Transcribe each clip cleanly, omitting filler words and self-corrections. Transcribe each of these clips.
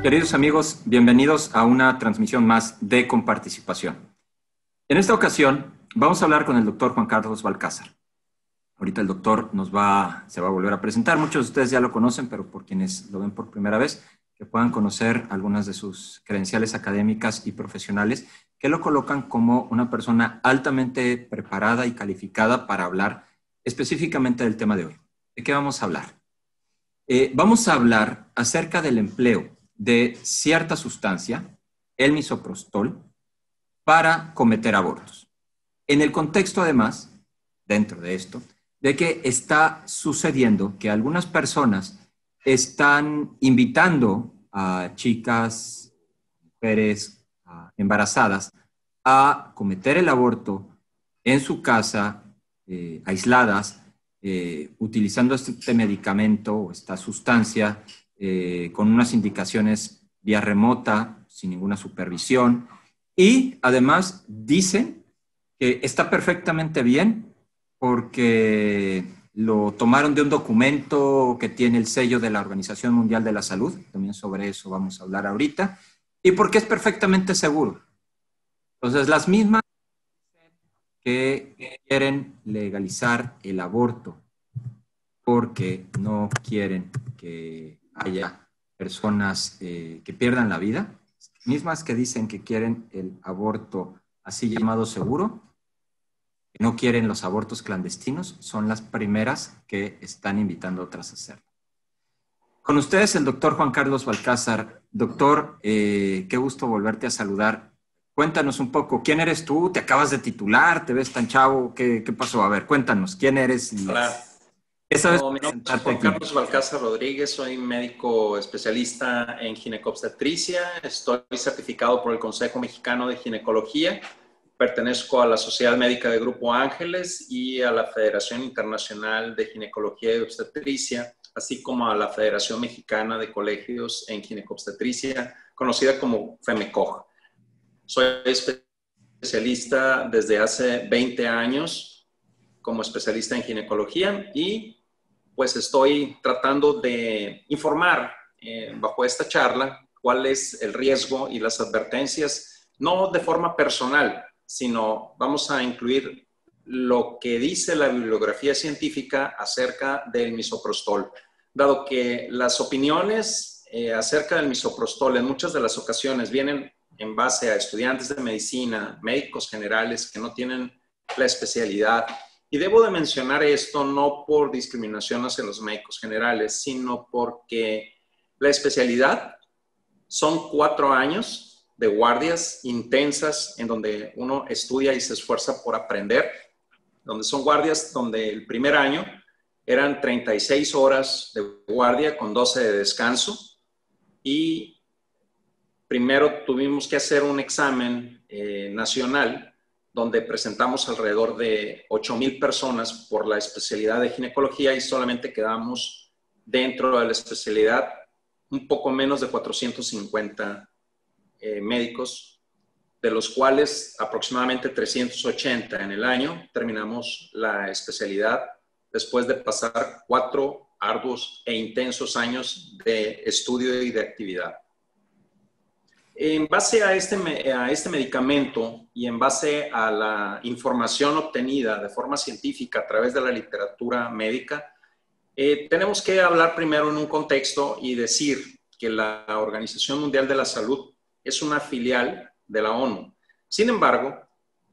Queridos amigos, bienvenidos a una transmisión más de Comparticipación. En esta ocasión vamos a hablar con el doctor Juan Carlos Balcázar. Ahorita el doctor se va a volver a presentar. Muchos de ustedes ya lo conocen, pero por quienes lo ven por primera vez, que puedan conocer algunas de sus credenciales académicas y profesionales que lo colocan como una persona altamente preparada y calificada para hablar específicamente del tema de hoy. ¿De qué vamos a hablar? Vamos a hablar acerca del empleo de cierta sustancia, el misoprostol, para cometer abortos. En el contexto, además, dentro de esto, de que está sucediendo que algunas personas están invitando a chicas, mujeres embarazadas, a cometer el aborto en su casa, aisladas, utilizando este medicamento o esta sustancia con unas indicaciones vía remota, sin ninguna supervisión, y además dicen que está perfectamente bien porque lo tomaron de un documento que tiene el sello de la Organización Mundial de la Salud, también sobre eso vamos a hablar ahorita, y porque es perfectamente seguro. Entonces, las mismas que quieren legalizar el aborto porque no quieren que haya personas que pierdan la vida, mismas que dicen que quieren el aborto así llamado seguro, que no quieren los abortos clandestinos, son las primeras que están invitando a otras a hacerlo. Con ustedes el doctor Juan Carlos Balcázar. Doctor, qué gusto volverte a saludar. Cuéntanos un poco, ¿quién eres tú? ¿Te acabas de titular? ¿Te ves tan chavo? ¿Qué pasó? A ver, cuéntanos, ¿quién eres? Hola, mi nombre es Juan Carlos Balcázar Rodríguez, soy médico especialista en ginecobstetricia, estoy certificado por el Consejo Mexicano de Ginecología, pertenezco a la Sociedad Médica de Grupo Ángeles y a la Federación Internacional de Ginecología y Obstetricia, así como a la Federación Mexicana de Colegios en Ginecobstetricia, conocida como FEMECOG. Soy especialista desde hace 20 años como especialista en ginecología y pues estoy tratando de informar bajo esta charla cuál es el riesgo y las advertencias, no de forma personal, sino vamos a incluir lo que dice la bibliografía científica acerca del misoprostol, dado que las opiniones acerca del misoprostol en muchas de las ocasiones vienen en base a estudiantes de medicina, médicos generales que no tienen la especialidad. Y debo de mencionar esto no por discriminación hacia los médicos generales, sino porque la especialidad son 4 años de guardias intensas en donde uno estudia y se esfuerza por aprender, donde son guardias donde el primer año eran 36 horas de guardia con 12 de descanso y primero tuvimos que hacer un examen nacional donde presentamos alrededor de 8,000 personas por la especialidad de ginecología y solamente quedamos dentro de la especialidad un poco menos de 450 médicos, de los cuales aproximadamente 380 en el año terminamos la especialidad después de pasar 4 arduos e intensos años de estudio y de actividad. En base a este medicamento y en base a la información obtenida de forma científica a través de la literatura médica, tenemos que hablar primero en un contexto y decir que la Organización Mundial de la Salud es una filial de la ONU. Sin embargo,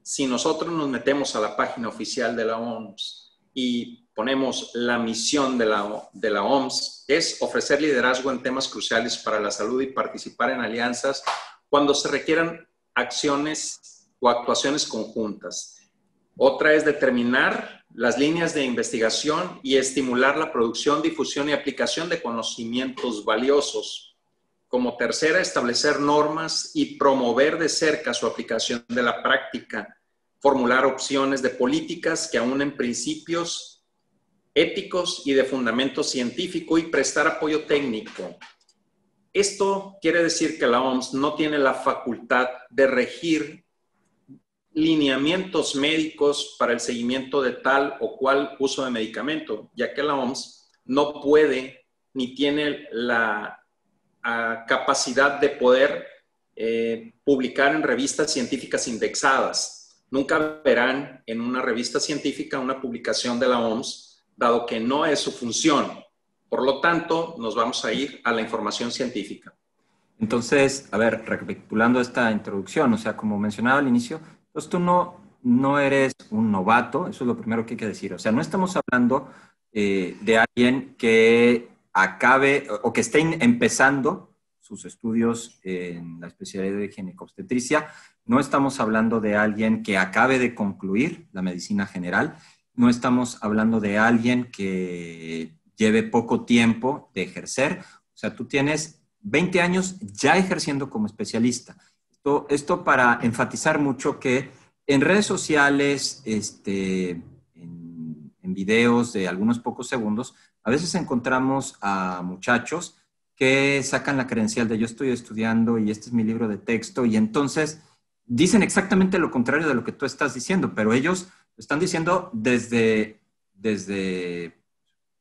si nosotros nos metemos a la página oficial de la OMS y ponemos la misión de la OMS, es ofrecer liderazgo en temas cruciales para la salud y participar en alianzas cuando se requieran acciones o actuaciones conjuntas. Otra es determinar las líneas de investigación y estimular la producción, difusión y aplicación de conocimientos valiosos. Como tercera, establecer normas y promover de cerca su aplicación de la práctica, formular opciones de políticas que aúnen principios éticos y de fundamento científico y prestar apoyo técnico. Esto quiere decir que la OMS no tiene la facultad de regir lineamientos médicos para el seguimiento de tal o cual uso de medicamento, ya que la OMS no puede ni tiene la capacidad de poder publicar en revistas científicas indexadas. Nunca verán en una revista científica una publicación de la OMS, dado que no es su función. Por lo tanto, nos vamos a ir a la información científica. Entonces, a ver, recapitulando esta introducción, o sea, como mencionaba al inicio, pues tú no eres un novato, eso es lo primero que hay que decir. O sea, no estamos hablando de alguien que acabe o que esté empezando sus estudios en la especialidad de ginecobstetricia. No estamos hablando de alguien que acabe de concluir la medicina general. No estamos hablando de alguien que lleve poco tiempo de ejercer. O sea, tú tienes 20 años ya ejerciendo como especialista. Esto para enfatizar mucho que en redes sociales, en videos de algunos pocos segundos, a veces encontramos a muchachos que sacan la credencial de yo estoy estudiando y este es mi libro de texto y entonces dicen exactamente lo contrario de lo que tú estás diciendo, pero ellos lo están diciendo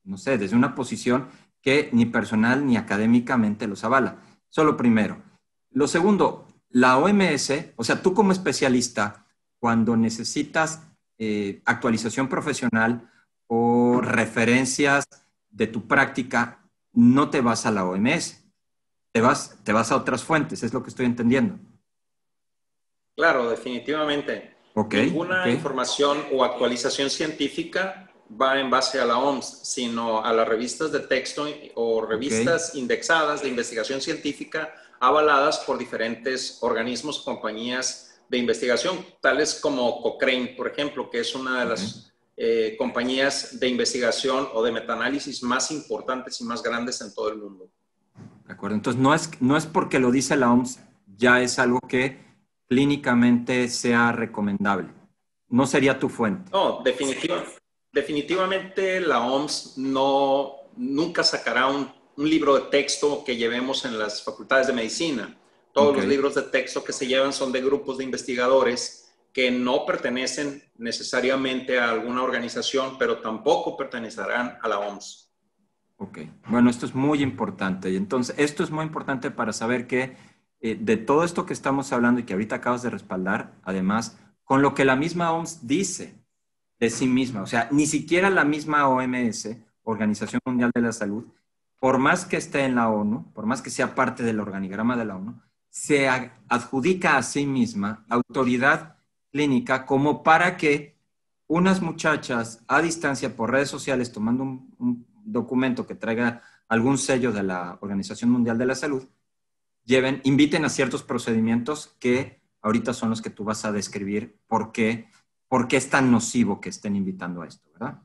no sé, desde una posición que ni personal ni académicamente los avala. Eso lo primero. Lo segundo, la OMS, o sea, tú como especialista, cuando necesitas actualización profesional o referencias de tu práctica, no te vas a la OMS, te vas a otras fuentes, es lo que estoy entendiendo. Claro, definitivamente. Ninguna información o actualización científica va en base a la OMS, sino a las revistas de texto o revistas indexadas de investigación científica avaladas por diferentes organismos o compañías de investigación, tales como Cochrane, por ejemplo, que es una de las compañías de investigación o de metaanálisis más importantes y más grandes en todo el mundo. De acuerdo, entonces no es porque lo dice la OMS, ya es algo que clínicamente sea recomendable. No sería tu fuente. No, definitivamente la OMS nunca sacará un libro de texto que llevemos en las facultades de medicina. Todos los libros de texto que se llevan son de grupos de investigadores que no pertenecen necesariamente a alguna organización, pero tampoco pertenecerán a la OMS. Ok, bueno, esto es muy importante. Y entonces, esto es muy importante para saber que de todo esto que estamos hablando y que ahorita acabas de respaldar, además, con lo que la misma OMS dice de sí misma, o sea, ni siquiera la misma OMS, Organización Mundial de la Salud, por más que esté en la ONU, por más que sea parte del organigrama de la ONU, se adjudica a sí misma autoridad clínica como para que unas muchachas a distancia por redes sociales tomando un documento que traiga algún sello de la Organización Mundial de la Salud, inviten a ciertos procedimientos que ahorita son los que tú vas a describir por qué es tan nocivo que estén invitando a esto, ¿verdad?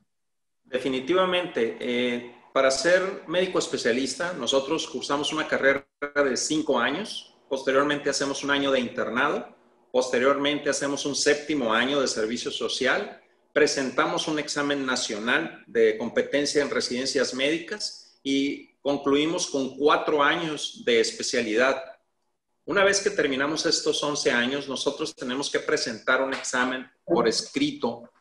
Definitivamente. Para ser médico especialista, nosotros cursamos una carrera de 5 años, posteriormente hacemos un año de internado, posteriormente hacemos un 7º año de servicio social, presentamos un examen nacional de competencia en residencias médicas y concluimos con 4 años de especialidad. Una vez que terminamos estos 11 años, nosotros tenemos que presentar un examen por escrito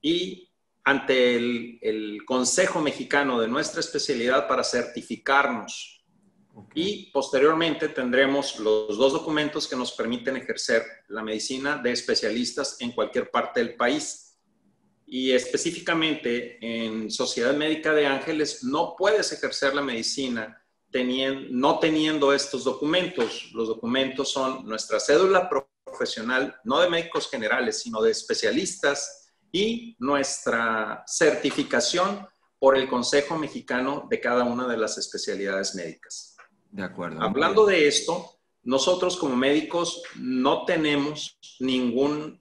y ante el Consejo Mexicano de nuestra especialidad para certificarnos. Y posteriormente tendremos los 2 documentos que nos permiten ejercer la medicina de especialistas en cualquier parte del país. Y específicamente en Sociedad Médica de Ángeles no puedes ejercer la medicina no teniendo estos documentos. Los documentos son nuestra cédula profesional, no de médicos generales, sino de especialistas, y nuestra certificación por el Consejo Mexicano de cada una de las especialidades médicas. De acuerdo. Hablando de esto, nosotros como médicos no tenemos ningún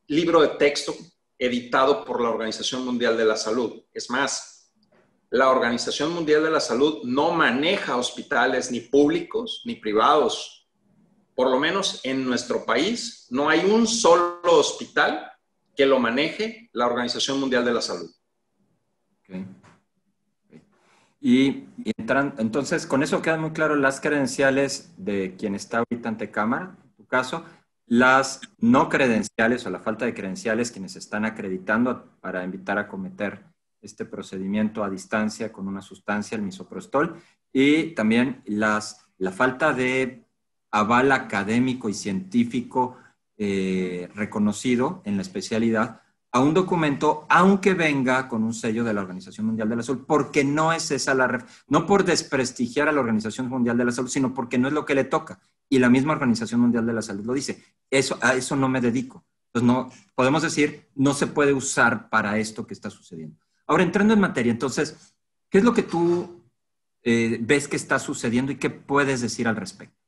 libro de texto editado por la Organización Mundial de la Salud. Es más, la Organización Mundial de la Salud no maneja hospitales ni públicos ni privados. Por lo menos en nuestro país no hay un solo hospital que lo maneje la Organización Mundial de la Salud. Okay. Y entonces, con eso quedan muy claras las credenciales de quien está ahorita ante cámara, en tu caso, las no credenciales o la falta de credenciales, quienes están acreditando para invitar a cometer este procedimiento a distancia con una sustancia, el misoprostol, y también la falta de aval académico y científico reconocido en la especialidad a un documento, aunque venga con un sello de la Organización Mundial de la Salud, porque no es esa no por desprestigiar a la Organización Mundial de la Salud, sino porque no es lo que le toca. Y la misma Organización Mundial de la Salud lo dice. A eso no me dedico. Entonces, no, podemos decir, no se puede usar para esto que está sucediendo. Ahora, entrando en materia, entonces, ¿qué es lo que tú ves que está sucediendo y qué puedes decir al respecto?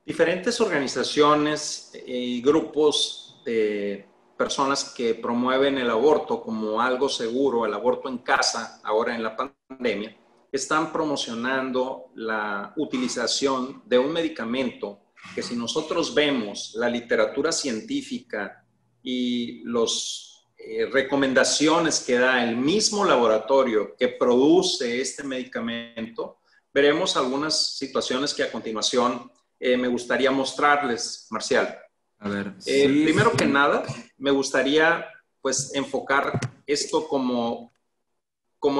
Diferentes organizaciones y grupos de personas que promueven el aborto como algo seguro, el aborto en casa, ahora en la pandemia, están promocionando la utilización de un medicamento que, si nosotros vemos la literatura científica y las recomendaciones que da el mismo laboratorio que produce este medicamento, veremos algunas situaciones que a continuación me gustaría mostrarles, Marcial. A ver, primero que nada, me gustaría pues enfocar esto como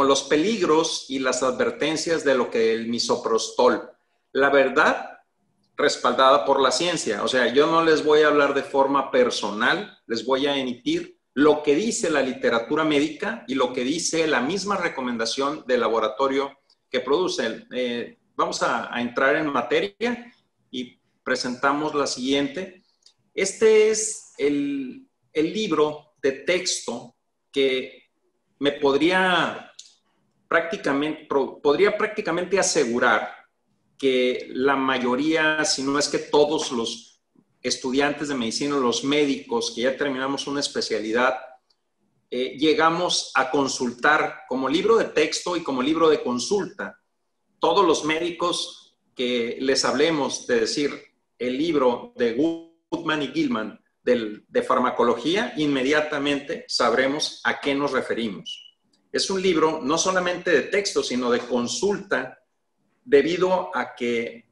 los peligros y las advertencias de lo que el misoprostol. La verdad respaldada por la ciencia. O sea, yo no les voy a hablar de forma personal, les voy a emitir lo que dice la literatura médica y lo que dice la misma recomendación del laboratorio que produce. Vamos a entrar en materia y presentamos la siguiente. Este es el libro de texto que me podría prácticamente asegurar que la mayoría, si no es que todos los estudiantes de medicina, los médicos que ya terminamos una especialidad, llegamos a consultar como libro de texto y como libro de consulta. Todos los médicos que les hablemos de decir el libro de Goodman y Gilman de farmacología, inmediatamente sabremos a qué nos referimos. Es un libro no solamente de texto, sino de consulta, debido a que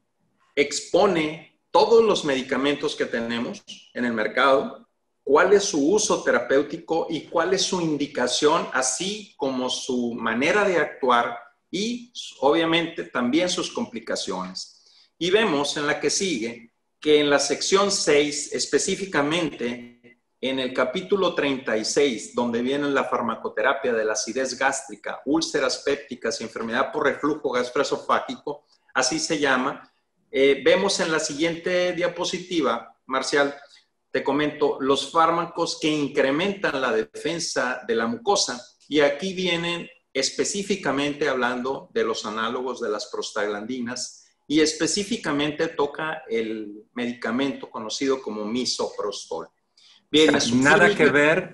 expone todos los medicamentos que tenemos en el mercado, cuál es su uso terapéutico y cuál es su indicación, así como su manera de actuar y obviamente también sus complicaciones. Y vemos en la que sigue que en la sección 6, específicamente en el capítulo 36, donde viene la farmacoterapia de la acidez gástrica, úlceras pépticas y enfermedad por reflujo gastroesofágico, así se llama, vemos en la siguiente diapositiva, Marcial, te comento, los fármacos que incrementan la defensa de la mucosa, y aquí vienen específicamente hablando de los análogos de las prostaglandinas, y específicamente toca el medicamento conocido como misoprostol. Bien, o sea,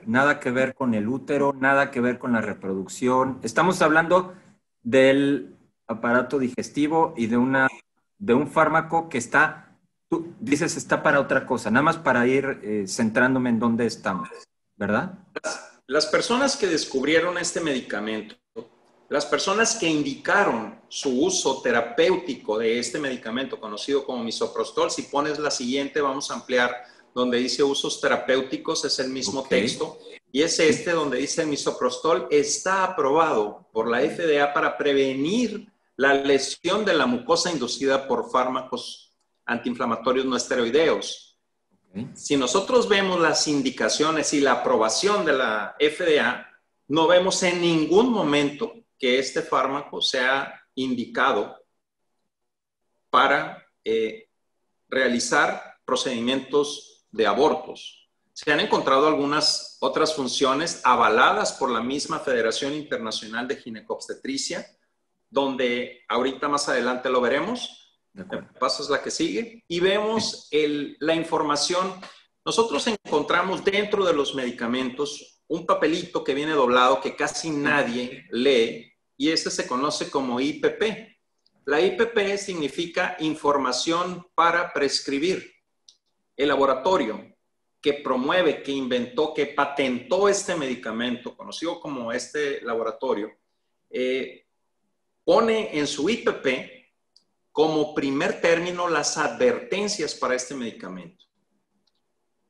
nada que ver con el útero, nada que ver con la reproducción. Estamos hablando del aparato digestivo y de un fármaco que está, tú dices, está para otra cosa, nada más para ir centrándome en dónde estamos, ¿verdad? Las personas que descubrieron este medicamento, las personas que indicaron su uso terapéutico de este medicamento conocido como misoprostol, si pones la siguiente, vamos a ampliar, donde dice usos terapéuticos, es el mismo texto, y es donde dice el misoprostol está aprobado por la FDA para prevenir la lesión de la mucosa inducida por fármacos antiinflamatorios no esteroideos. Si nosotros vemos las indicaciones y la aprobación de la FDA, no vemos en ningún momento que este fármaco sea indicado para realizar procedimientos de abortos. Se han encontrado algunas otras funciones avaladas por la misma Federación Internacional de Ginecobstetricia, donde ahorita más adelante lo veremos. Pasas la que sigue y vemos la información. Nosotros encontramos dentro de los medicamentos un papelito que viene doblado que casi nadie lee, y ese se conoce como IPP. La IPP significa información para prescribir. El laboratorio que promueve, que inventó, que patentó este medicamento, conocido como este laboratorio, pone en su IPP como primer término las advertencias para este medicamento.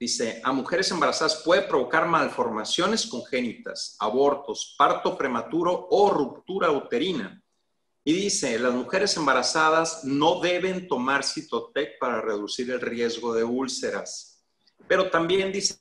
Dice, a mujeres embarazadas puede provocar malformaciones congénitas, abortos, parto prematuro o ruptura uterina. Y dice, las mujeres embarazadas no deben tomar Cytotec para reducir el riesgo de úlceras. Pero también dice,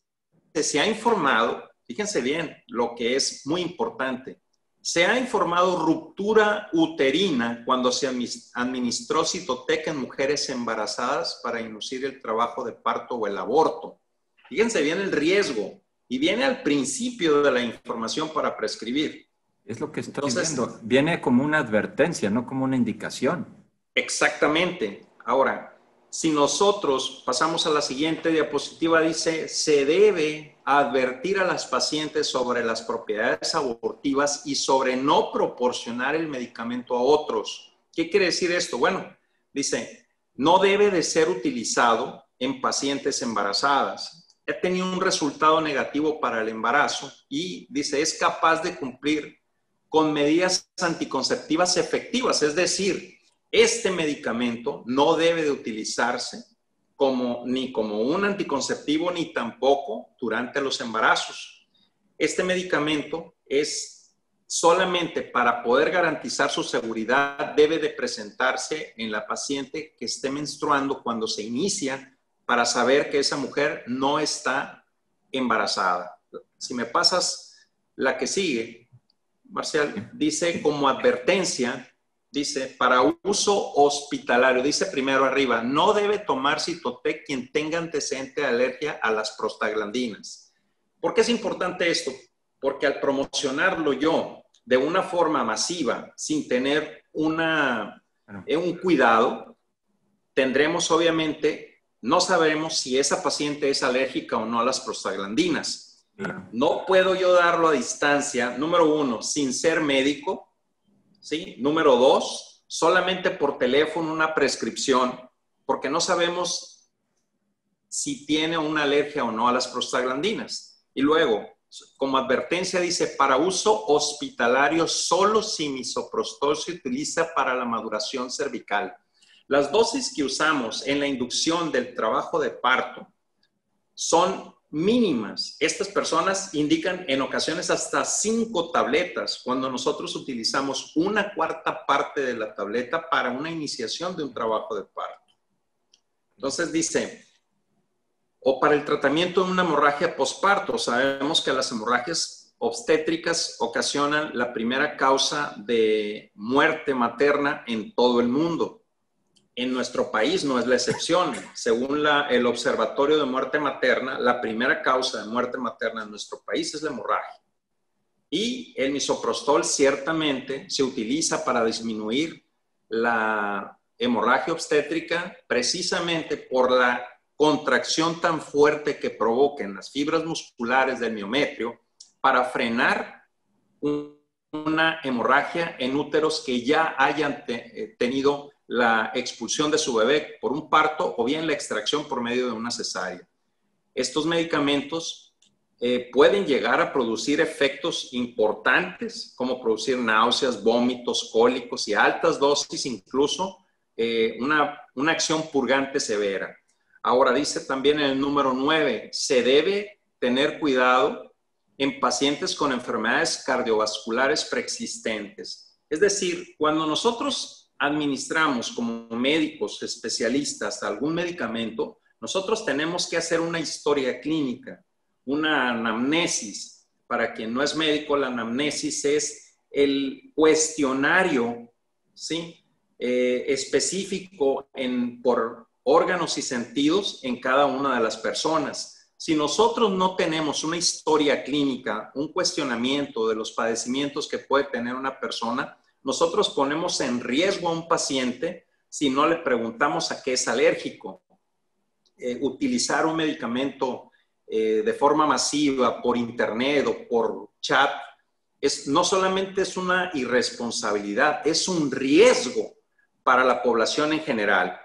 se ha informado, fíjense bien, lo que es muy importante, se ha informado ruptura uterina cuando se administró Cytotec en mujeres embarazadas para inducir el trabajo de parto o el aborto. Fíjense bien el riesgo y viene al principio de la información para prescribir. Es lo que estoy viendo. Viene como una advertencia, no como una indicación. Exactamente. Ahora, si nosotros pasamos a la siguiente diapositiva, dice, se debe advertir a las pacientes sobre las propiedades abortivas y sobre no proporcionar el medicamento a otros. ¿Qué quiere decir esto? Bueno, dice, no debe de ser utilizado en pacientes embarazadas. Ha tenido un resultado negativo para el embarazo y dice, es capaz de cumplir con medidas anticonceptivas efectivas, es decir, este medicamento no debe de utilizarse ni como un anticonceptivo ni tampoco durante los embarazos. Este medicamento es solamente para poder garantizar su seguridad, debe de presentarse en la paciente que esté menstruando cuando se inicia para saber que esa mujer no está embarazada. Si me pasas la que sigue, Marcial, dice como advertencia, dice para uso hospitalario, dice primero arriba, no debe tomar Cytotec quien tenga antecedente de alergia a las prostaglandinas. ¿Por qué es importante esto? Porque al promocionarlo yo de una forma masiva, sin tener un cuidado, tendremos obviamente, no sabremos si esa paciente es alérgica o no a las prostaglandinas. No puedo yo darlo a distancia, número 1, sin ser médico, ¿sí? Número 2, solamente por teléfono una prescripción, porque no sabemos si tiene una alergia o no a las prostaglandinas. Y luego, como advertencia dice, para uso hospitalario solo si misoprostol se utiliza para la maduración cervical. Las dosis que usamos en la inducción del trabajo de parto son mínimas. Estas personas indican en ocasiones hasta 5 tabletas cuando nosotros utilizamos 1/4 parte de la tableta para una iniciación de un trabajo de parto. Entonces dice, o para el tratamiento de una hemorragia posparto. Sabemos que las hemorragias obstétricas ocasionan la primera causa de muerte materna en todo el mundo. En nuestro país no es la excepción. Según el Observatorio de Muerte Materna, la primera causa de muerte materna en nuestro país es la hemorragia. Y el misoprostol ciertamente se utiliza para disminuir la hemorragia obstétrica precisamente por la contracción tan fuerte que provoca en las fibras musculares del miometrio para frenar una hemorragia en úteros que ya hayan tenido la expulsión de su bebé por un parto o bien la extracción por medio de una cesárea. Estos medicamentos pueden llegar a producir efectos importantes, como producir náuseas, vómitos, cólicos y a altas dosis incluso una acción purgante severa. Ahora dice también en el número 9, se debe tener cuidado en pacientes con enfermedades cardiovasculares preexistentes. Es decir, cuando nosotros administramos como médicos especialistas algún medicamento, nosotros tenemos que hacer una historia clínica, una anamnesis. Para quien no es médico, la anamnesis es el cuestionario, ¿sí? Específico por órganos y sentidos en cada una de las personas. Si nosotros no tenemos una historia clínica, un cuestionamiento de los padecimientos que puede tener una persona, nosotros ponemos en riesgo a un paciente si no le preguntamos a qué es alérgico. Utilizar un medicamento de forma masiva por internet o por chat no solamente es una irresponsabilidad, es un riesgo para la población en general.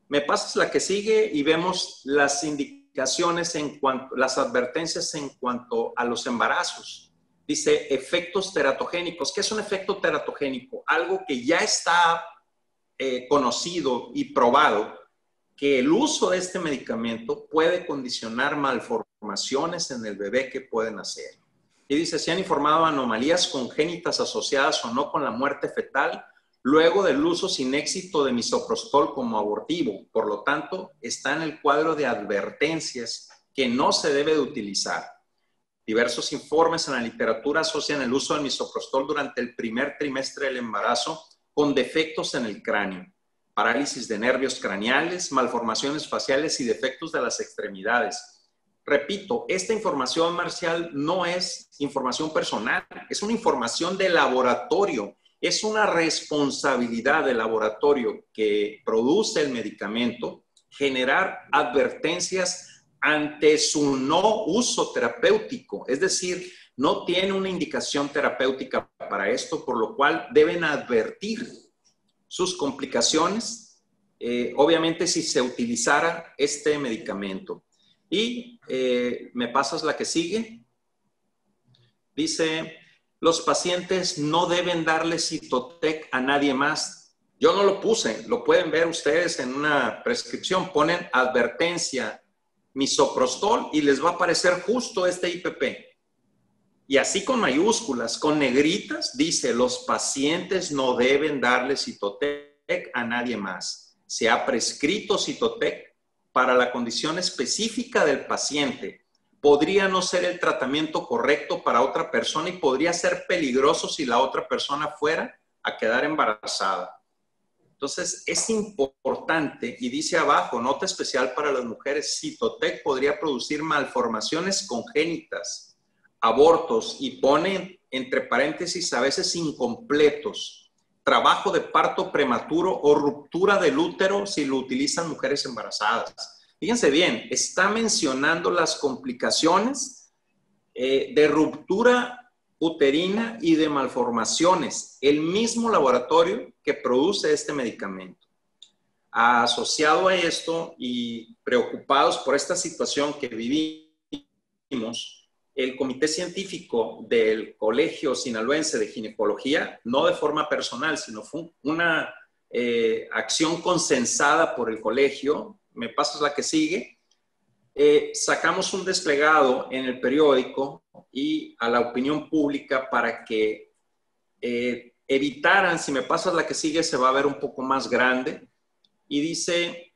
Me pasas la que sigue y vemos las indicaciones las advertencias en cuanto a los embarazos. Dice efectos teratogénicos. ¿Qué es un efecto teratogénico? Algo que ya está conocido y probado, que el uso de este medicamento puede condicionar malformaciones en el bebé que pueden nacer. Y dice, se han informado anomalías congénitas asociadas o no con la muerte fetal luego del uso sin éxito de misoprostol como abortivo. Por lo tanto, está en el cuadro de advertencias que no se debe de utilizar. Diversos informes en la literatura asocian el uso del misoprostol durante el primer trimestre del embarazo con defectos en el cráneo, parálisis de nervios craneales, malformaciones faciales y defectos de las extremidades. Repito, esta información, Marcial, no es información personal, es una información de laboratorio, es una responsabilidad del laboratorio que produce el medicamento generar advertencias ante su no uso terapéutico, es decir, no tiene una indicación terapéutica para esto, por lo cual deben advertir sus complicaciones, obviamente si se utilizara este medicamento. Y me pasas la que sigue. Dice, los pacientes no deben darle Cytotec a nadie más. Yo no lo puse, lo pueden ver ustedes en una prescripción. Ponen advertencia, misoprostol y les va a aparecer justo este IPP. Y así con mayúsculas, con negritas, dice, los pacientes no deben darle Cytotec a nadie más. Se ha prescrito Cytotec para la condición específica del paciente. Podría no ser el tratamiento correcto para otra persona y podría ser peligroso si la otra persona fuera a quedar embarazada. Entonces, es importante, y dice abajo, nota especial para las mujeres, Cytotec podría producir malformaciones congénitas, abortos, y pone entre paréntesis a veces incompletos, trabajo de parto prematuro o ruptura del útero si lo utilizan mujeres embarazadas. Fíjense bien, está mencionando las complicaciones de ruptura uterina y de malformaciones, el mismo laboratorio que produce este medicamento. Asociado a esto y preocupados por esta situación que vivimos, el Comité Científico del Colegio Sinaloense de Ginecología, no de forma personal, sino fue una acción consensada por el colegio, me pasas la que sigue, sacamos un desplegado en el periódico y a la opinión pública para que evitaran, si me pasas la que sigue se va a ver un poco más grande, y dice,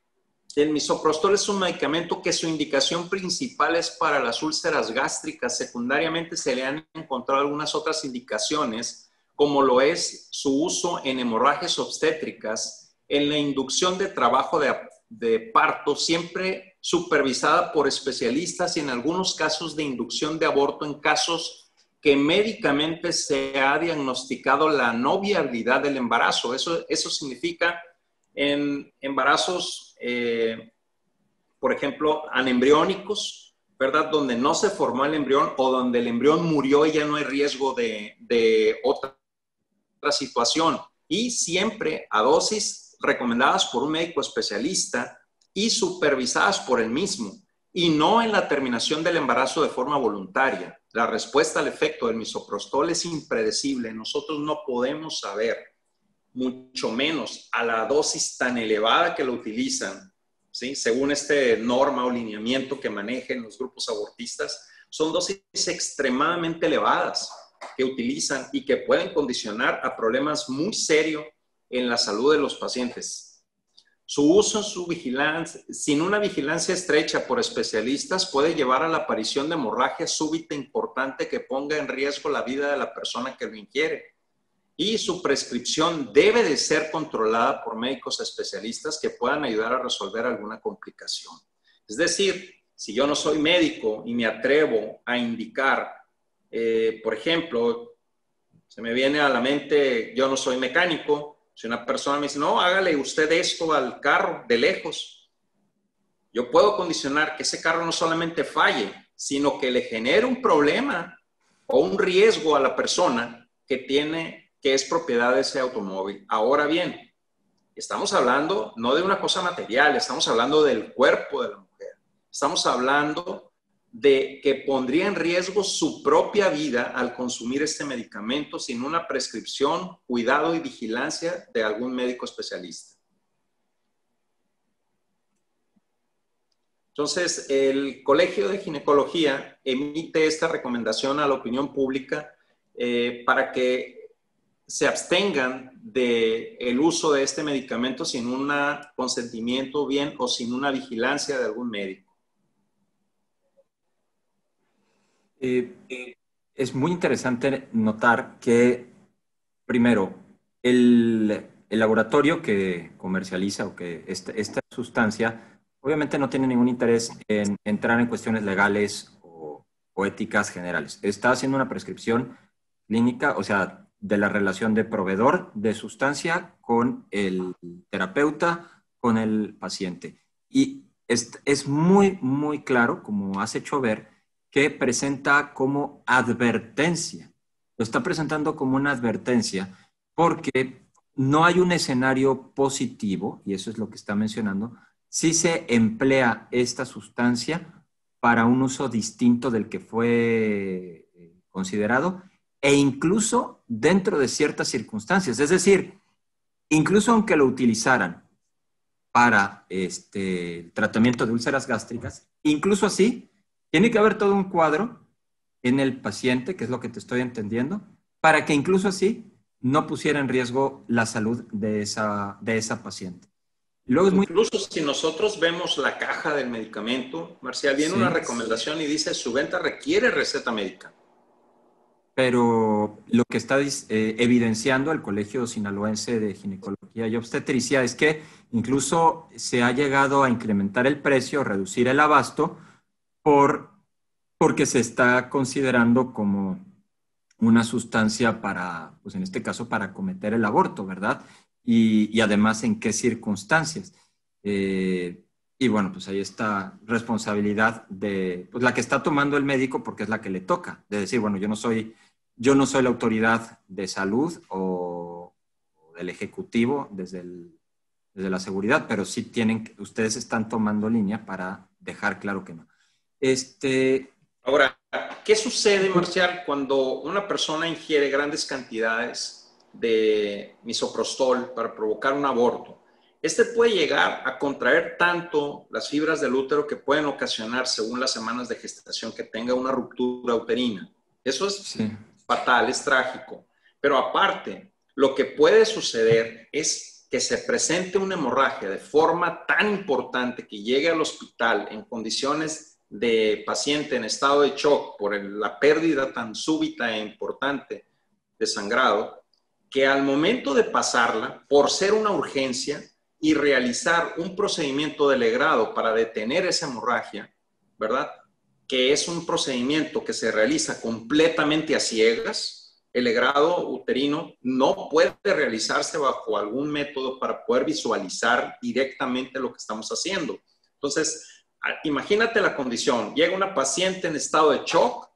el misoprostol es un medicamento que su indicación principal es para las úlceras gástricas. Secundariamente se le han encontrado algunas otras indicaciones, como lo es su uso en hemorragias obstétricas, en la inducción de trabajo de parto, siempre supervisada por especialistas, y en algunos casos de inducción de aborto en casos que médicamente se ha diagnosticado la no viabilidad del embarazo. Eso significa en embarazos, por ejemplo, anembriónicos, ¿verdad? Donde no se formó el embrión o donde el embrión murió y ya no hay riesgo de otra situación. Y siempre a dosis recomendadas por un médico especialista y supervisadas por el mismo, y no en la terminación del embarazo de forma voluntaria. La respuesta al efecto del misoprostol es impredecible. Nosotros no podemos saber, mucho menos a la dosis tan elevada que lo utilizan, ¿sí? Según este norma o lineamiento que manejen los grupos abortistas, son dosis extremadamente elevadas que utilizan y que pueden condicionar a problemas muy serios en la salud de los pacientes. Su uso, su vigilancia, sin una vigilancia estrecha por especialistas, puede llevar a la aparición de hemorragia súbita importante que ponga en riesgo la vida de la persona que lo ingiere. Y su prescripción debe de ser controlada por médicos especialistas que puedan ayudar a resolver alguna complicación. Es decir, si yo no soy médico y me atrevo a indicar, por ejemplo, se me viene a la mente, yo no soy mecánico, si una persona me dice, no, hágale usted esto al carro de lejos, yo puedo condicionar que ese carro no solamente falle, sino que le genere un problema o un riesgo a la persona que es propiedad de ese automóvil. Ahora bien, estamos hablando no de una cosa material, estamos hablando del cuerpo de la mujer. Estamos hablando de que pondría en riesgo su propia vida al consumir este medicamento sin una prescripción, cuidado y vigilancia de algún médico especialista. Entonces, el Colegio de Ginecología emite esta recomendación a la opinión pública para que se abstengan del uso de este medicamento sin un consentimiento bien o sin una vigilancia de algún médico. Es muy interesante notar que, primero, el laboratorio que comercializa o que esta sustancia obviamente no tiene ningún interés en entrar en cuestiones legales o éticas generales. Está haciendo una prescripción clínica, o sea, de la relación de proveedor de sustancia con el terapeuta, con el paciente. Y es muy, muy claro, como has hecho ver, que presenta como advertencia. Lo está presentando como una advertencia porque no hay un escenario positivo, y eso es lo que está mencionando, si se emplea esta sustancia para un uso distinto del que fue considerado, e incluso dentro de ciertas circunstancias. Es decir, incluso aunque lo utilizaran para el tratamiento de úlceras gástricas, incluso así, tiene que haber todo un cuadro en el paciente, que es lo que te estoy entendiendo, para que incluso así no pusiera en riesgo la salud de esa paciente. Luego incluso si nosotros vemos la caja del medicamento, Marcial, viene una recomendación y dice su venta requiere receta médica. Pero lo que está evidenciando el Colegio Sinaloense de Ginecología y Obstetricia es que incluso se ha llegado a incrementar el precio, reducir el abasto, porque se está considerando como una sustancia para, pues en este caso, para cometer el aborto, ¿verdad? Y además en qué circunstancias. Y bueno, pues ahí está responsabilidad de pues, la que está tomando el médico porque es la que le toca, de decir, bueno, yo no soy la autoridad de salud o del ejecutivo desde la seguridad, pero sí ustedes están tomando línea para dejar claro que no. Ahora, ¿qué sucede, Marcial, cuando una persona ingiere grandes cantidades de misoprostol para provocar un aborto? Este puede llegar a contraer tanto las fibras del útero que pueden ocasionar, según las semanas de gestación, que tenga una ruptura uterina. Eso es fatal, es trágico. Pero aparte, lo que puede suceder es que se presente una hemorragia de forma tan importante que llegue al hospital en condiciones de paciente en estado de shock por la pérdida tan súbita e importante de sangrado, que al momento de pasarla, por ser una urgencia y realizar un procedimiento de legrado para detener esa hemorragia, ¿verdad? Que es un procedimiento que se realiza completamente a ciegas. El legrado uterino no puede realizarse bajo algún método para poder visualizar directamente lo que estamos haciendo. Entonces, imagínate la condición. Llega una paciente en estado de shock,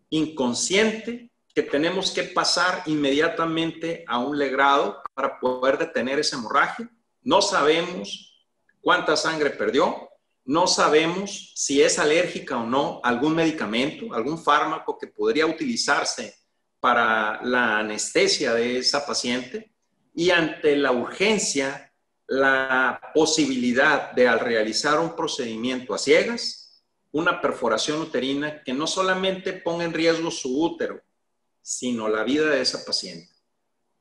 inconsciente, que tenemos que pasar inmediatamente a un legrado para poder detener esa hemorragia. No sabemos cuánta sangre perdió, no sabemos si es alérgica o no a algún medicamento, algún fármaco que podría utilizarse para la anestesia de esa paciente, y ante la urgencia, la posibilidad de al realizar un procedimiento a ciegas, una perforación uterina que no solamente ponga en riesgo su útero, sino la vida de esa paciente.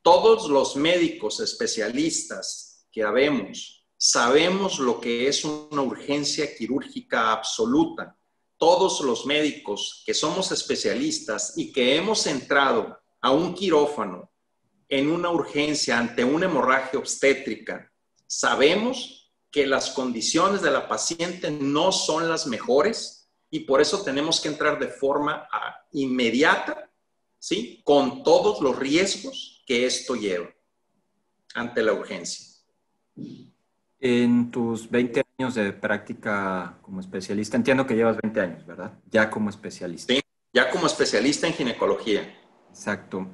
Todos los médicos especialistas que habemos sabemos lo que es una urgencia quirúrgica absoluta. Todos los médicos que somos especialistas y que hemos entrado a un quirófano en una urgencia ante una hemorragia obstétrica, sabemos que las condiciones de la paciente no son las mejores y por eso tenemos que entrar de forma inmediata, ¿sí? Con todos los riesgos que esto lleva ante la urgencia. En tus 20 años de práctica como especialista, entiendo que llevas 20 años, ¿verdad? Ya como especialista. Sí, ya como especialista en ginecología. Exacto.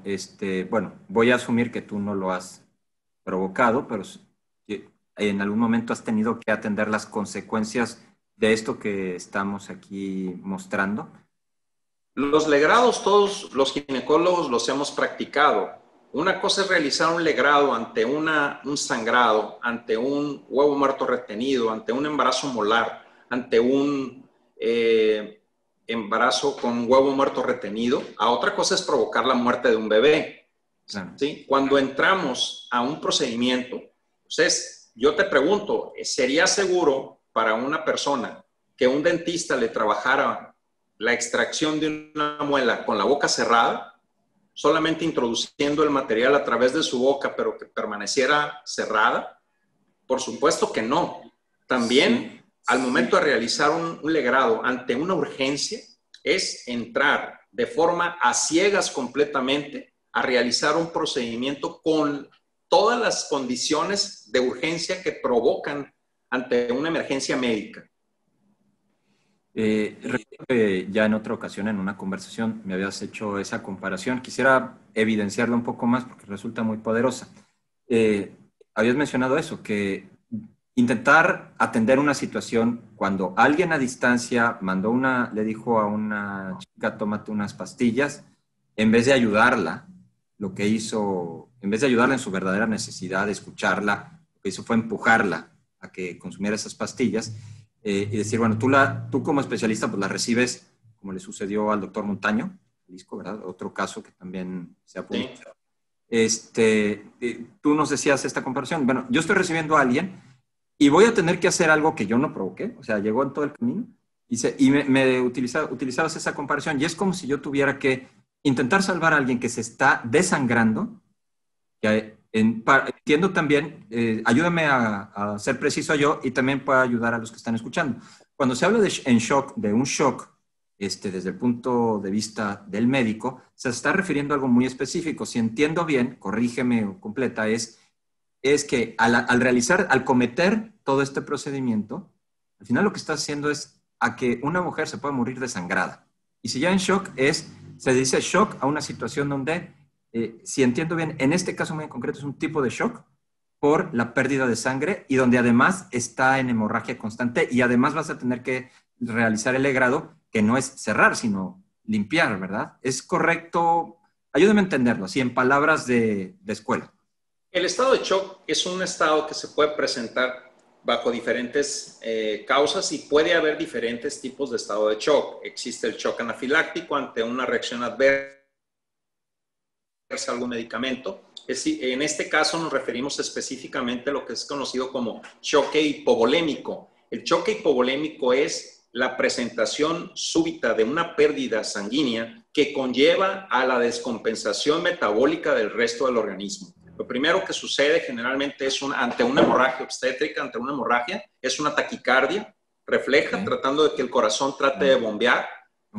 Bueno, voy a asumir que tú no lo has provocado, pero en algún momento has tenido que atender las consecuencias de esto que estamos aquí mostrando. Los legrados, todos los ginecólogos los hemos practicado. Una cosa es realizar un legrado ante un sangrado, ante un huevo muerto retenido, ante un embarazo molar. ante un embarazo con huevo muerto retenido, a otra cosa es provocar la muerte de un bebé. ¿Sí? Cuando entramos a un procedimiento, entonces yo te pregunto, ¿sería seguro para una persona que un dentista le trabajara la extracción de una muela con la boca cerrada, solamente introduciendo el material a través de su boca, pero que permaneciera cerrada? Por supuesto que no. También, al momento de realizar un legrado ante una urgencia, es entrar de forma a ciegas completamente a realizar un procedimiento con todas las condiciones de urgencia que provocan ante una emergencia médica. Recuerdo que ya en otra ocasión, en una conversación, me habías hecho esa comparación. Quisiera evidenciarla un poco más porque resulta muy poderosa. Habías mencionado eso, que intentar atender una situación cuando alguien a distancia le dijo a una chica, tómate unas pastillas, en vez de ayudarla, lo que hizo, en vez de ayudarla en su verdadera necesidad de escucharla, lo que hizo fue empujarla a que consumiera esas pastillas y decir, bueno, tú como especialista pues la recibes, como le sucedió al doctor Montaño, Jalisco, ¿verdad? Otro caso que también se apuntó. Tú nos decías esta comparación. Bueno, yo estoy recibiendo a alguien y voy a tener que hacer algo que yo no provoqué, o sea, llegó en todo el camino y me utilizabas esa comparación y es como si yo tuviera que intentar salvar a alguien que se está desangrando, que entiendo también, ayúdame a ser preciso yo y también puedo ayudar a los que están escuchando. Cuando se habla de un shock, desde el punto de vista del médico, se está refiriendo a algo muy específico. Si entiendo bien, corrígeme o completa, es que al cometer todo este procedimiento, al final lo que está haciendo es a que una mujer se pueda morir desangrada. Y si ya en shock se dice shock a una situación donde, si entiendo bien, en este caso muy en concreto es un tipo de shock por la pérdida de sangre y donde además está en hemorragia constante y además vas a tener que realizar el legrado, que no es cerrar, sino limpiar, ¿verdad? ¿Es correcto? Ayúdame a entenderlo, así en palabras de escuela. El estado de shock es un estado que se puede presentar bajo diferentes causas y puede haber diferentes tipos de estado de shock. Existe el shock anafiláctico ante una reacción adversa a algún medicamento. En este caso nos referimos específicamente a lo que es conocido como choque hipovolémico. El choque hipovolémico es la presentación súbita de una pérdida sanguínea que conlleva a la descompensación metabólica del resto del organismo. Lo primero que sucede generalmente es ante una hemorragia obstétrica, ante una hemorragia, es una taquicardia refleja, tratando de que el corazón trate de bombear.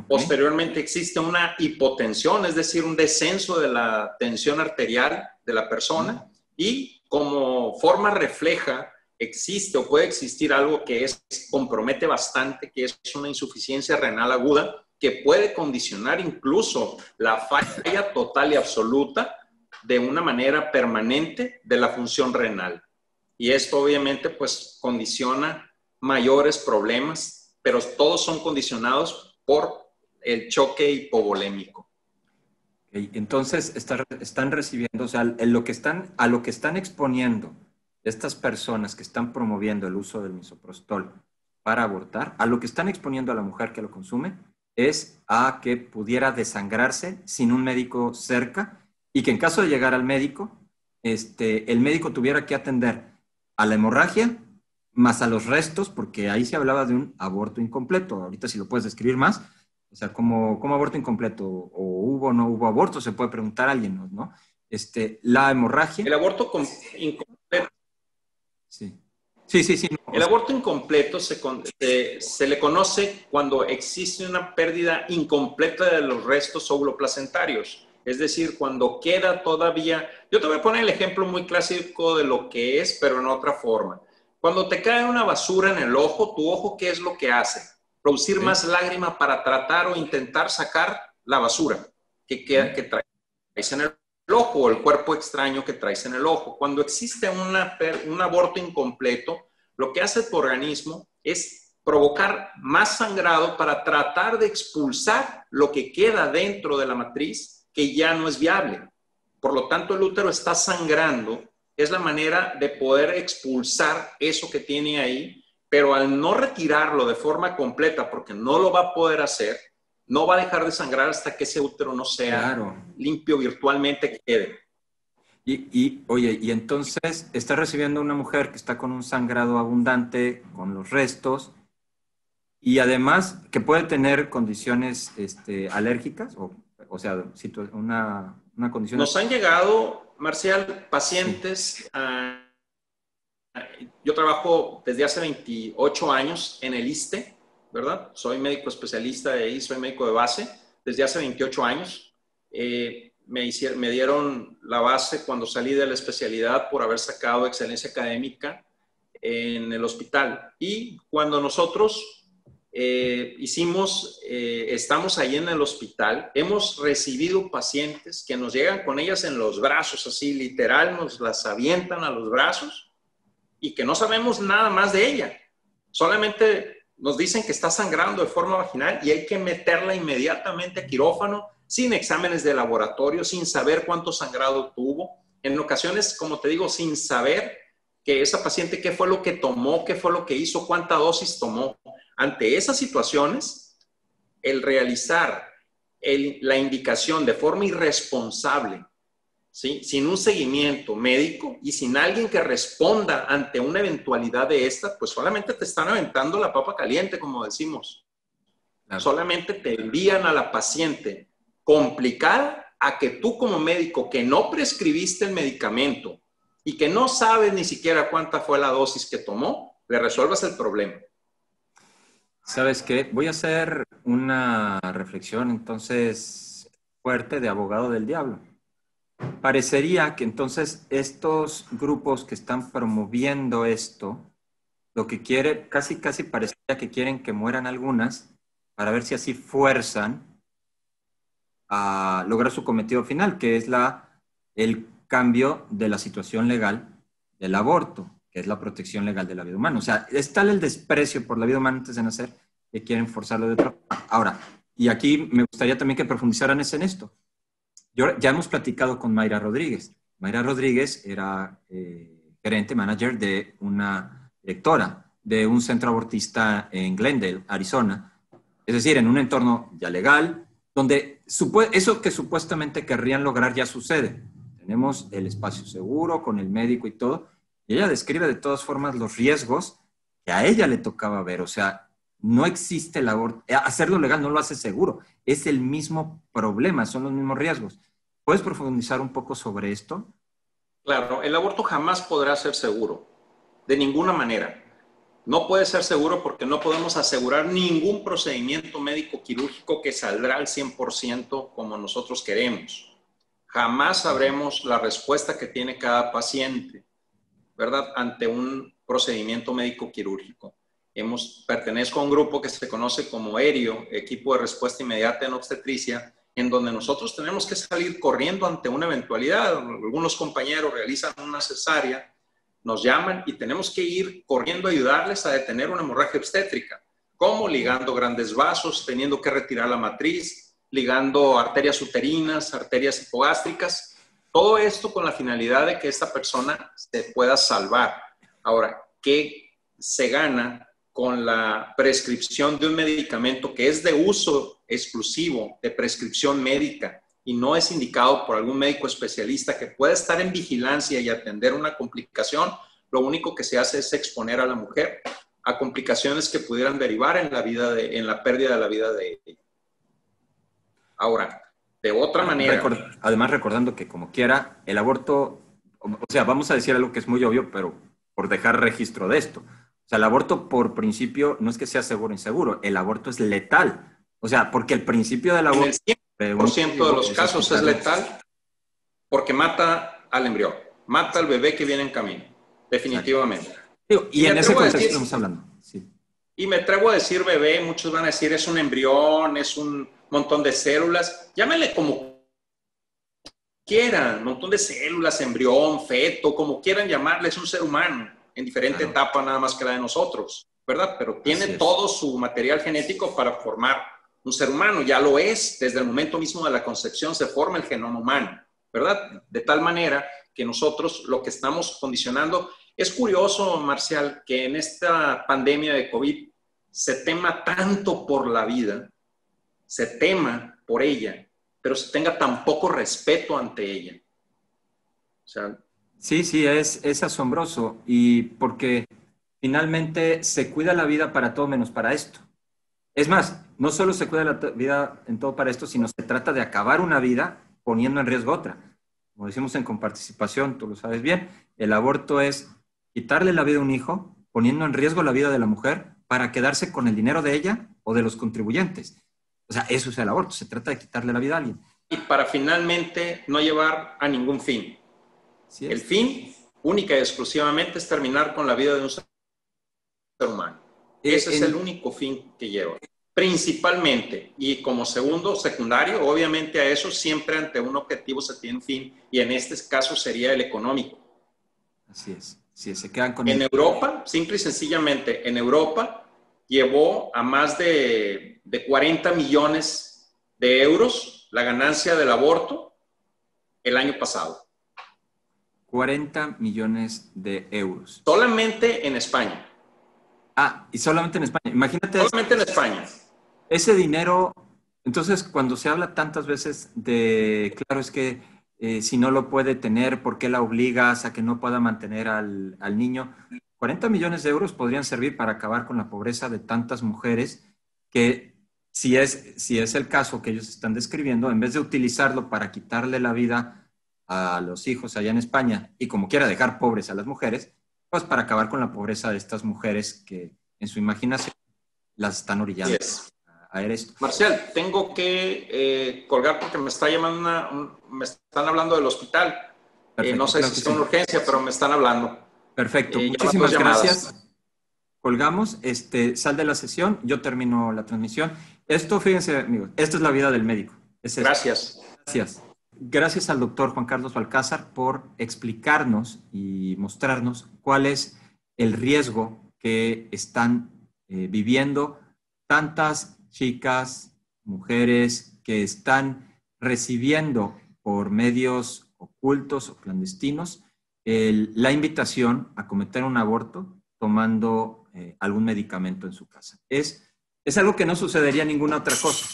Posteriormente existe una hipotensión, es decir, un descenso de la tensión arterial de la persona y como forma refleja existe o puede existir algo que compromete bastante, que es una insuficiencia renal aguda que puede condicionar incluso la falla total y absoluta de una manera permanente de la función renal. Y esto obviamente pues condiciona mayores problemas, pero todos son condicionados por el choque hipovolémico. Okay. Entonces están recibiendo, o sea, a lo que están exponiendo estas personas que están promoviendo el uso del misoprostol para abortar, a lo que están exponiendo a la mujer que lo consume es a que pudiera desangrarse sin un médico cerca y que en caso de llegar al médico, el médico tuviera que atender a la hemorragia más a los restos, porque ahí se hablaba de un aborto incompleto. Ahorita si lo puedes describir más, o sea, ¿cómo aborto incompleto? ¿O hubo o no hubo aborto? Se puede preguntar a alguien, ¿no? La hemorragia. El aborto incompleto. Sí. No, el aborto incompleto se le conoce cuando existe una pérdida incompleta de los restos óvulo-placentarios. Es decir, cuando queda todavía... Yo te voy a poner el ejemplo muy clásico de lo que es, pero en otra forma. Cuando te cae una basura en el ojo, ¿tu ojo qué es lo que hace? Producir más lágrima para tratar o intentar sacar la basura que traes en el ojo o el cuerpo extraño que traes en el ojo. Cuando existe un aborto incompleto, lo que hace tu organismo es provocar más sangrado para tratar de expulsar lo que queda dentro de la matriz que ya no es viable. Por lo tanto, el útero está sangrando. Es la manera de poder expulsar eso que tiene ahí pero al no retirarlo de forma completa, porque no lo va a poder hacer, no va a dejar de sangrar hasta que ese útero no sea limpio virtualmente que quede. Oye, y entonces está recibiendo una mujer que está con un sangrado abundante, con los restos, y además que puede tener condiciones alérgicas, o sea, una condición... Nos han llegado, Marcial, pacientes... Yo trabajo desde hace 28 años en el ISSSTE, ¿verdad? Soy médico especialista de ahí, soy médico de base desde hace 28 años. Me dieron la base cuando salí de la especialidad por haber sacado excelencia académica en el hospital. Y cuando nosotros estamos ahí en el hospital, hemos recibido pacientes que nos llegan con ellas en los brazos, así literal, nos las avientan a los brazos y que no sabemos nada más de ella. Solamente nos dicen que está sangrando de forma vaginal y hay que meterla inmediatamente a quirófano, sin exámenes de laboratorio, sin saber cuánto sangrado tuvo. En ocasiones, como te digo, sin saber que esa paciente qué fue lo que tomó, qué fue lo que hizo, cuánta dosis tomó. Ante esas situaciones, el realizar la indicación de forma irresponsable, ¿sí?, sin un seguimiento médico y sin alguien que responda ante una eventualidad de esta, pues solamente te están aventando la papa caliente, como decimos. Claro. Solamente te envían a la paciente complicada a que tú como médico que no prescribiste el medicamento y que no sabes ni siquiera cuánta fue la dosis que tomó, le resuelvas el problema. ¿Sabes qué? Voy a hacer una reflexión entonces fuerte de abogado del diablo. Parecería que entonces estos grupos que están promoviendo esto, lo que quiere, casi parecería que quieren que mueran algunas para ver si así fuerzan a lograr su cometido final, que es el cambio de la situación legal del aborto, que es la protección legal de la vida humana. O sea, es tal el desprecio por la vida humana antes de nacer que quieren forzarlo de otra forma. Ahora, y aquí me gustaría también que profundizaran en esto. Ya hemos platicado con Mayra Rodríguez. Mayra Rodríguez era gerente, manager de una directora de un centro abortista en Glendale, Arizona. Es decir, en un entorno ya legal, donde eso que supuestamente querrían lograr ya sucede. Tenemos el espacio seguro con el médico y todo. Y ella describe de todas formas los riesgos que a ella le tocaba ver. O sea, no existe el aborto. Hacerlo legal no lo hace seguro. Es el mismo problema, son los mismos riesgos. ¿Puedes profundizar un poco sobre esto? Claro, el aborto jamás podrá ser seguro, de ninguna manera. No puede ser seguro porque no podemos asegurar ningún procedimiento médico quirúrgico que saldrá al 100% como nosotros queremos. Jamás sabremos la respuesta que tiene cada paciente, ¿verdad?, ante un procedimiento médico quirúrgico. Pertenezco a un grupo que se conoce como ERIO, Equipo de Respuesta Inmediata en Obstetricia, en donde nosotros tenemos que salir corriendo ante una eventualidad. Algunos compañeros realizan una cesárea, nos llaman y tenemos que ir corriendo a ayudarles a detener una hemorragia obstétrica. ¿Cómo? Ligando grandes vasos, teniendo que retirar la matriz, ligando arterias uterinas, arterias hipogástricas. Todo esto con la finalidad de que esta persona se pueda salvar. Ahora, ¿qué se gana con la prescripción de un medicamento que es de uso exclusivo, de prescripción médica, y no es indicado por algún médico especialista que pueda estar en vigilancia y atender una complicación? Lo único que se hace es exponer a la mujer a complicaciones que pudieran derivar en la pérdida de la vida de ella. Ahora, de otra manera... Además, recordando que como quiera, el aborto, o sea, vamos a decir algo que es muy obvio, pero por dejar registro de esto. O sea, el aborto por principio no es que sea seguro o inseguro, el aborto es letal. O sea, porque el principio del aborto... En el 100% de los casos es letal porque mata al embrión, mata al bebé que viene en camino, definitivamente. Y en ese contexto estamos hablando. Sí. Y me atrevo a decir bebé, muchos van a decir es un embrión, es un montón de células, llámenle como quieran, montón de células, embrión, feto, como quieran llamarle, es un ser humano en diferente etapa nada más que la de nosotros, ¿verdad? Pero tiene todo su material genético para formar un ser humano, ya lo es, desde el momento mismo de la concepción se forma el genoma humano, ¿verdad? De tal manera que nosotros lo que estamos condicionando Es curioso, Marcial, que en esta pandemia de COVID se tema tanto por la vida, se tema por ella, pero se tenga tan poco respeto ante ella. O sea, Sí, es asombroso y porque finalmente se cuida la vida para todo menos para esto. Es más, no solo se cuida la vida en todo para esto, sino se trata de acabar una vida poniendo en riesgo otra. Como decimos en Comparticipación, tú lo sabes bien, el aborto es quitarle la vida a un hijo, poniendo en riesgo la vida de la mujer para quedarse con el dinero de ella o de los contribuyentes. O sea, eso es el aborto, se trata de quitarle la vida a alguien. y para finalmente no llevar a ningún fin. ¿Sí El es? fin, única y exclusivamente, es terminar con la vida de un ser humano. Ese es el único fin que lleva. Principalmente, y como segundo, secundario, obviamente a eso siempre ante un objetivo se tiene un fin, y en este caso sería el económico. Así es, sí, se quedan con En Europa, simple y sencillamente, en Europa llevó a más de 40 millones de euros la ganancia del aborto el año pasado. 40 millones de euros. Solamente en España. Ah, y solamente en España. Imagínate. Solamente en España. Ese dinero, entonces cuando se habla tantas veces de, claro, es que si no lo puede tener, ¿por qué la obligas a que no pueda mantener al niño? 40 millones de euros podrían servir para acabar con la pobreza de tantas mujeres que, si es el caso que ellos están describiendo, en vez de utilizarlo para quitarle la vida a los hijos allá en España y como quiera dejar pobres a las mujeres, pues para acabar con la pobreza de estas mujeres que en su imaginación las están orillando. Yes. A esto. Marcial, tengo que colgar porque me está llamando me están hablando del hospital. No sé si es una urgencia, pero me están hablando. Perfecto, muchísimas gracias. Colgamos, sal de la sesión, yo termino la transmisión. Esto, fíjense, amigos, esta es la vida del médico. Gracias. Gracias. Gracias al doctor Juan Carlos Balcázar por explicarnos y mostrarnos cuál es el riesgo que están viviendo tantas chicas, mujeres que están recibiendo por medios ocultos o clandestinos la invitación a cometer un aborto tomando algún medicamento en su casa. Es algo que no sucedería en ninguna otra cosa.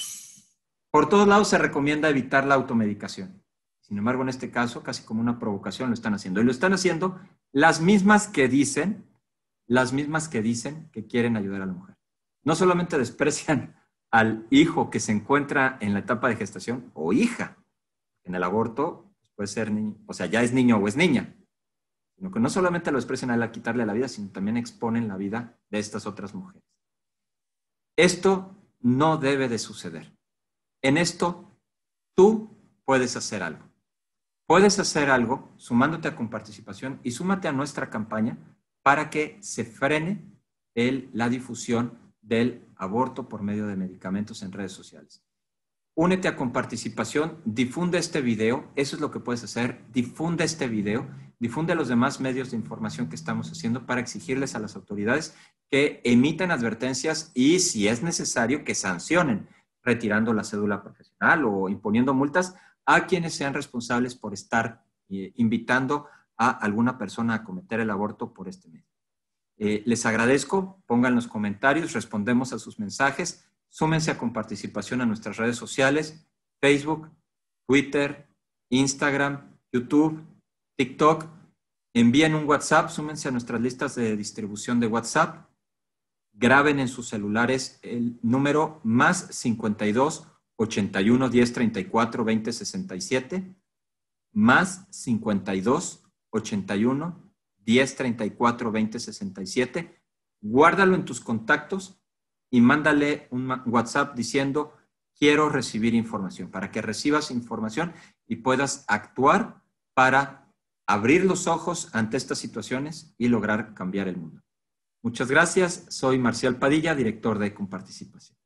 Por todos lados se recomienda evitar la automedicación. Sin embargo, en este caso, casi como una provocación lo están haciendo. Y lo están haciendo las mismas que dicen que quieren ayudar a la mujer. No solamente desprecian al hijo que se encuentra en la etapa de gestación o hija. En el aborto puede ser niño, o sea, ya es niño o es niña. Sino que no solamente lo desprecian a él a quitarle la vida, sino también exponen la vida de estas otras mujeres. Esto no debe de suceder. En esto, tú puedes hacer algo. Puedes hacer algo sumándote a Comparticipación y súmate a nuestra campaña para que se frene la difusión del aborto por medio de medicamentos en redes sociales. Únete a Comparticipación, difunde este video, eso es lo que puedes hacer, difunde este video, difunde los demás medios de información que estamos haciendo para exigirles a las autoridades que emitan advertencias y, si es necesario, que sancionen, retirando la cédula profesional o imponiendo multas a quienes sean responsables por estar invitando a alguna persona a cometer el aborto por este medio. Les agradezco, pongan los comentarios, respondemos a sus mensajes, súmense a Comparticipación a nuestras redes sociales, Facebook, Twitter, Instagram, YouTube, TikTok, envíen un WhatsApp, súmense a nuestras listas de distribución de WhatsApp, graben en sus celulares el número más 52 81 10 34 20 67, más 52 81 10 34 20 67, guárdalo en tus contactos y mándale un WhatsApp diciendo quiero recibir información, para que recibas información y puedas actuar para abrir los ojos ante estas situaciones y lograr cambiar el mundo. Muchas gracias. Soy Marcial Padilla, director de Comparticipación.